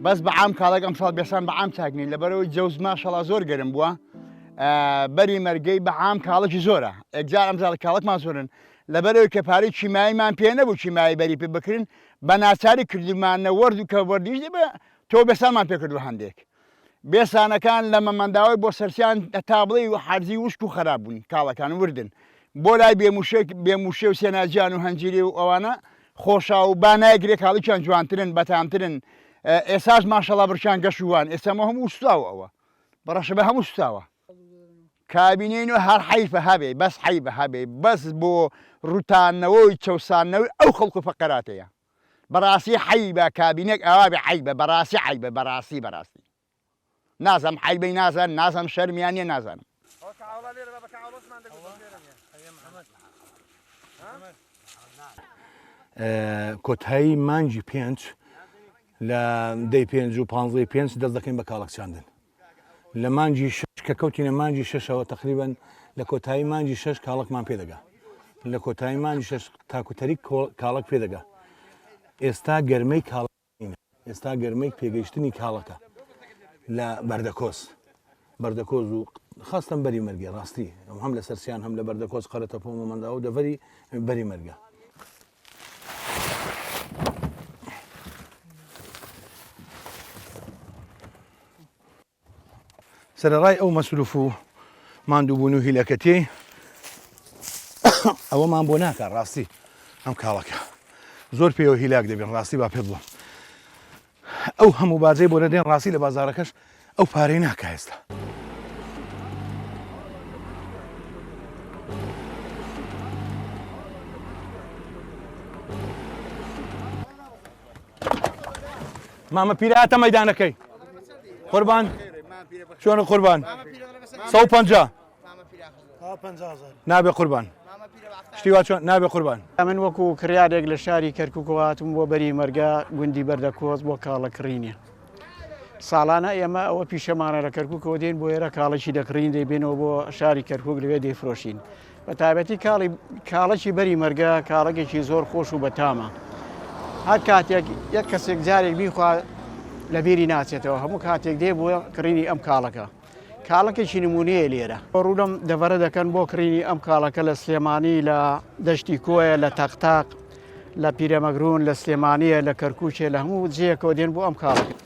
بەس بە عام کاڵک ئەم ساڵ بێسان بە عام چاکنین لەبەرەوەی جەوز ماشەڵا زۆر گەرم بووە بەری مەرگەی بە عام کاڵکی زۆرە ئەگجار ئەمجار کاڵکمان زۆرن لەبەرەوەی کە پارەی چیماییمان پێ نەبوو چیمایی بەری پێ بکردن بە ناچاری کردمانە وەرد و کە وەردیش بە تۆ بێسانمان پێ کردو هەندێک بێسانەکان لە مەمەنداوای بۆ سەرسیان تابڵی و حرزی وشک و خراپ بوون کاڵەکان وردن بۆ لای بێموشێ و سێناجیان و هەنجیری و ئەوانە خۆشا و بانایگرێ کاڵیان جوانترن بەتامترن ئێساش ماشەڵا بڕشان گەشووان ئێسامە هەموو سوتاوە ئەوە بەڕەشە بە هەموو سوتاوە کابینین و هەر حیفە هەبێ بەس حیبە هەبێ بەس بۆ ڕوتانەوەی چەسانەوەی ئەو خەڵکو فەقەراتەیە بەڕاستی حیبە کابینێک ئەوا بێ حیبە بەڕاستی حیبە بەڕاستی نازم حیبەی نازم شەرمیان نیە نازانم کۆتایی مانجی پێنج لە دەی پێنج و پانزەی پێنج دەست دەکەین بە کاڵک چاندن لە مانجی شش کە کەوتینە مانجی شەشەوە تقریبن لە کۆتایی مانجی شەش کاڵکمان پێدەگا لە کۆتایی مانجی شەش تاکوتەری کاڵک پێدەگا ئێستا گەرمەی کاڵینە ئێستا گەرمەی پێگەیشتنی کاڵەکە لە بەردەکۆز و خاستم بەری مەرگە ڕاستی هەم لە سەرسیان هەم لە بەردەکۆز قەرەتە پۆمەمەندا و دەڤەری بەری مەرگە سەرەڕای ئەو مەسروف و ماندووبوون و هیلەکەتی ئەوەمان بۆ ناکات ڕاستی ئەم کاڵەکە زۆر پێوە هیلاک دەبێن ڕاستی با پێ بڵم ئەو هەموو باجەی بۆ نەدێن ڕاستی لە بازارەکەش ئەو پارەی ناکە ئێستا مامە پیرەهاتە مەیدانەکەی قوربان چۆنە قوربان 150 نابێ قوربان شتی وا چۆن نابێ قوربان من وەکو کڕیارێک لە شاری کەرکووکەوە هاتووم بۆ بەری مەرگە گوندی بەردەکۆز بۆ کاڵەکڕینە ساڵانە ئێمە ئەوە پیشەمانە لە کەرکووکەوە دێن بۆ ئێرە کاڵەکی دەکڕین دەیبێنەوە بۆ شاری کەرکووک لەوێ دەیفرۆشین بە تایبەتی کاڵەکی بەری مەرگە کاڵەکێکی زۆر خۆش و بەتامە هەر کاتێک یەک کەسێک جارێک بیخوا لە بیری ناچێتەوە هەموو کاتێک دێ بۆ کڕینی ئەم کاڵەکە کاڵەکێکی نمونەیە لێرە ڕوودەم دەڤەرە دەکەن بۆ کڕینی ئەم کاڵەکە لە سلێمانی لە دەشتی کۆیە لە تەقتاق لە پیرەمەگرون لە سلێمانیە لە کەرکووچێ لە هەموو جەیەکەوە دێن بۆ ئەم کاڵەکە